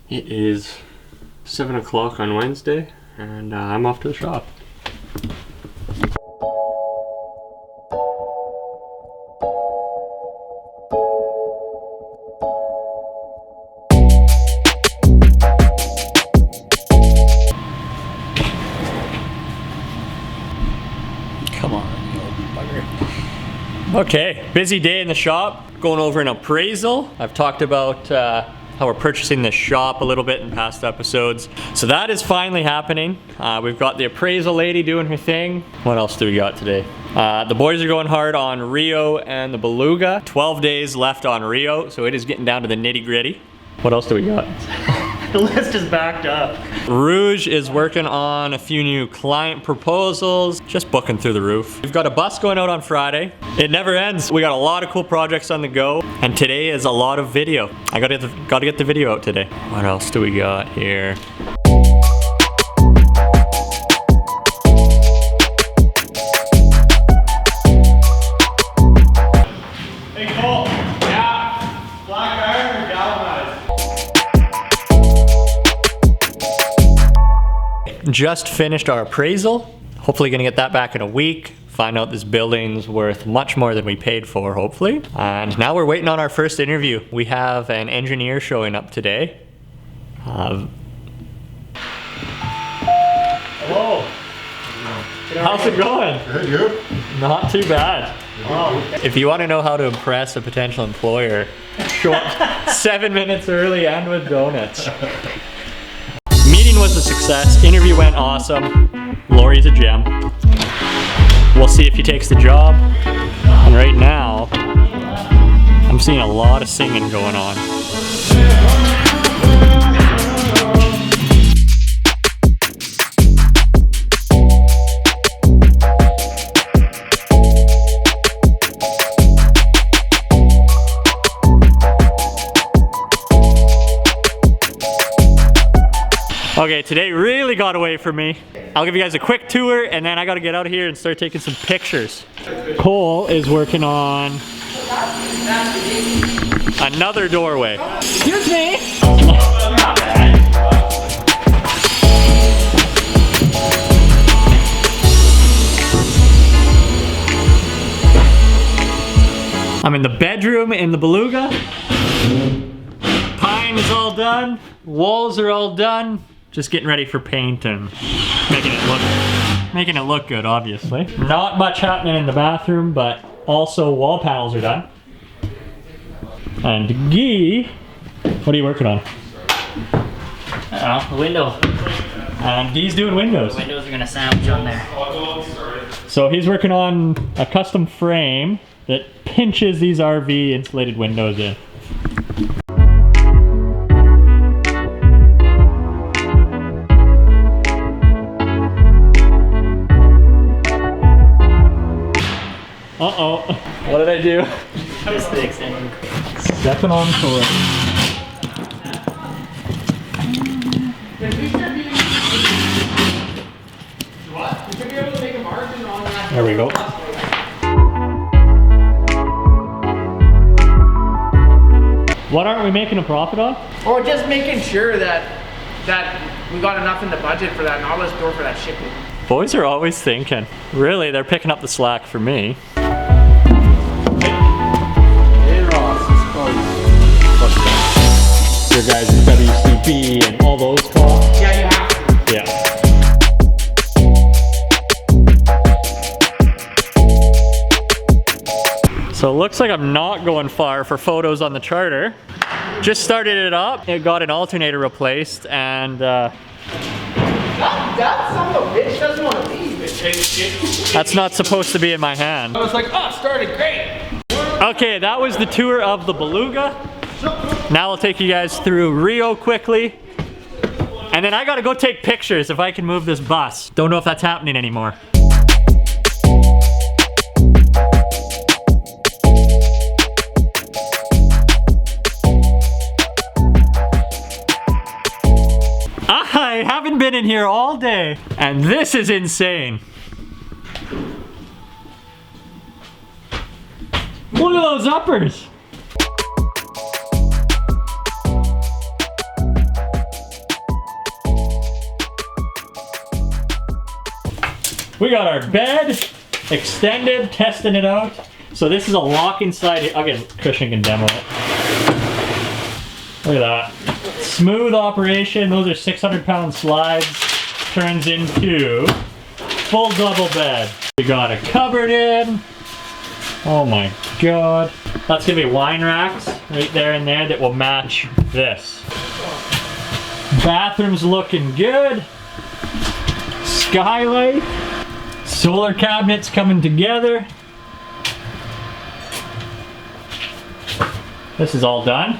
It is 7 o'clock on Wednesday, and I'm off to the shop. Come on, you old bugger. Okay, busy day in the shop. Going over an appraisal. I've talked about how we're purchasing this shop a little bit in past episodes. So that is finally happening. We've got the appraisal lady doing her thing. What else do we got today? The boys are going hard on Rio and the Beluga. 12 days left on Rio, so it is getting down to the nitty gritty. What else do we got? The list is backed up. Rouge is working on a few new client proposals, just booking through the roof. We've got a bus going out on Friday. It never ends. We got a lot of cool projects on the go, and today is a lot of video. I gotta get the video out today. What else do we got here? Hey Cole. Yeah. Black iron or galvanized? Just finished our appraisal. Hopefully gonna get that back in a week. Find out this building's worth much more than we paid for, hopefully. And now we're waiting on our first interview. We have an engineer showing up today. Hello. How's it going? Good, you? Not too bad. Wow. If you want to know how to impress a potential employer, show up 7 minutes early and with donuts. Meeting was a success. Interview went awesome. Lori's a gem. We'll see if he takes the job. And right now, I'm seeing a lot of singing going on. Okay, today really got away from me. I'll give you guys a quick tour and then I gotta get out of here and start taking some pictures. Cole is working on another doorway. Excuse me! I'm in the bedroom in the Beluga. Pine is all done. Walls are all done. Just getting ready for paint and making it look good, obviously. Not much happening in the bathroom, but also wall panels are done. And Guy, what are you working on? The window. And Guy's doing windows. The windows are gonna sandwich on there. So he's working on a custom frame that pinches these RV insulated windows in. Uh-oh. What did I do? Just the extending. Stepping on toes. What? You should be able to make a margin on that. There we go. What aren't we making a profit on? Or just making sure that we got enough in the budget for that knowledge door for that shipping. Boys are always thinking. Really, they're picking up the slack for me. Your guys' WCB and all those costs. Yeah, you have to. Yeah. So it looks like I'm not going far for photos on the charter. Just started it up. It got an alternator replaced and That son of a bitch doesn't want to leave. that's not supposed to be in my hand. I was like, oh, it started great. Okay, that was the tour of the Beluga. Now I'll take you guys through Rio quickly. And then I gotta go take pictures if I can move this bus. Don't know if that's happening anymore. I haven't been in here all day. And this is insane. Look at those uppers. We got our bed extended, testing it out. So this is a locking slide. Again, Christian can demo it. Look at that. Smooth operation. Those are 600-pound slides. Turns into full double bed. We got a cupboard in. Oh my God. That's gonna be wine racks right there and there that will match this. Bathroom's looking good. Skylight. Solar cabinets coming together. This is all done.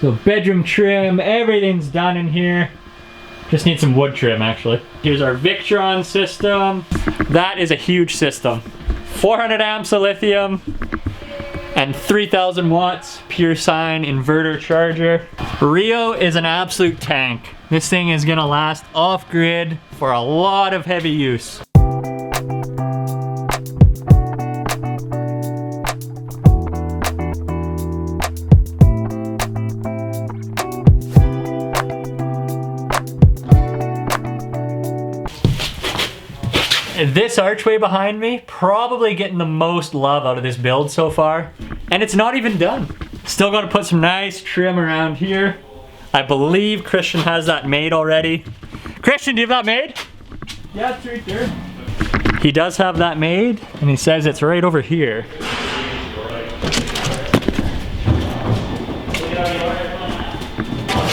So bedroom trim, everything's done in here. Just need some wood trim actually. Here's our Victron system. That is a huge system. 400 amps of lithium and 3,000 watts pure sine inverter charger. Rio is an absolute tank. This thing is gonna last off grid for a lot of heavy use. This archway behind me, probably getting the most love out of this build so far. And it's not even done. Still gotta put some nice trim around here. I believe Christian has that made already. Christian, do you have that made? Yeah, it's right there. He does have that made, and he says it's right over here.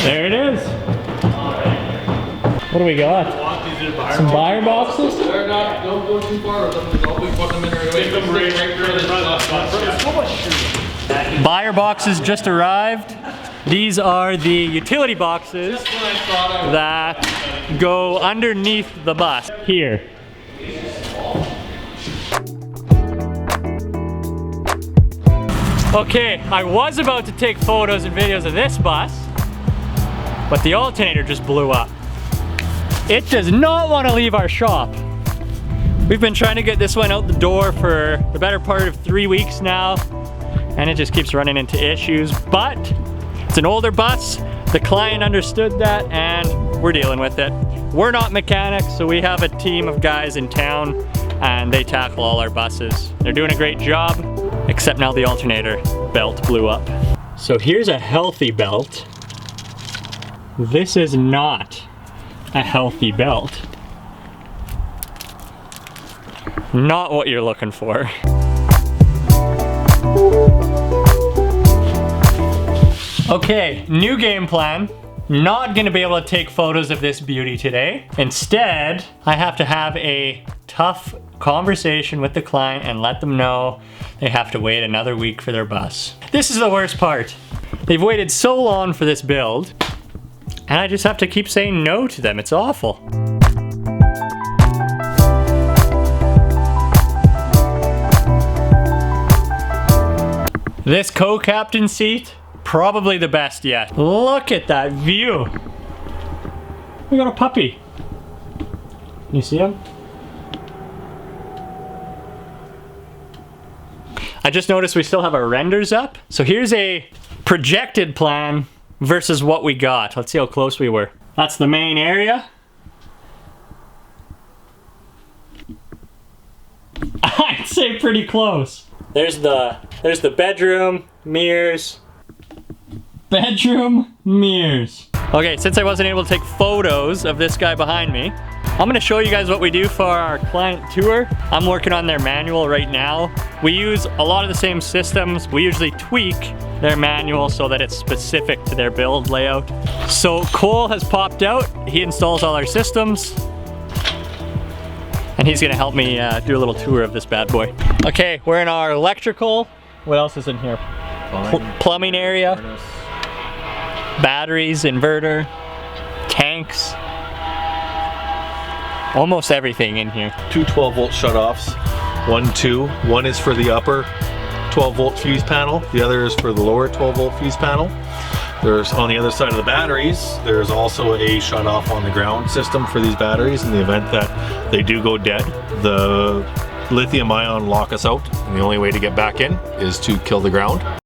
There it is. What do we got? Some buyer boxes? They're not, don't go too far with them, because I'll be putting them in right away. Buyer boxes just arrived. These are the utility boxes that go underneath the bus. Here. Okay, I was about to take photos and videos of this bus, but the alternator just blew up. It does not want to leave our shop. We've been trying to get this one out the door for the better part of 3 weeks now, and it just keeps running into issues, but it's an older bus. The client understood that, and we're dealing with it. We're not mechanics, so we have a team of guys in town, and they tackle all our buses. They're doing a great job, except now the alternator belt blew up. So here's a healthy belt. This is not a healthy belt. Not what you're looking for. Okay, new game plan. Not gonna be able to take photos of this beauty today. Instead, I have to have a tough conversation with the client and let them know they have to wait another week for their bus. This is the worst part. They've waited so long for this build, and I just have to keep saying no to them. It's awful. This co-captain seat, probably the best yet. Look at that view. We got a puppy. Can you see him? I just noticed we still have our renders up. So here's a projected plan versus what we got. Let's see how close we were. That's the main area. I'd say pretty close. There's the bedroom, mirrors. Bedroom, mirrors. Okay, since I wasn't able to take photos of this guy behind me, I'm gonna show you guys what we do for our client tour. I'm working on their manual right now. We use a lot of the same systems. We usually tweak their manual so that it's specific to their build layout. So Cole has popped out. He installs all our systems, and he's gonna help me do a little tour of this bad boy. Okay, we're in our electrical. What else is in here? Plumbing area. Batteries, inverter, tanks. Almost everything in here. Two 12-volt shutoffs. One is for the upper 12-volt fuse panel. The other is for the lower 12-volt fuse panel. There's, on the other side of the batteries, there's also a shutoff on the ground system for these batteries in the event that they do go dead. The lithium ion lock us out, and the only way to get back in is to kill the ground.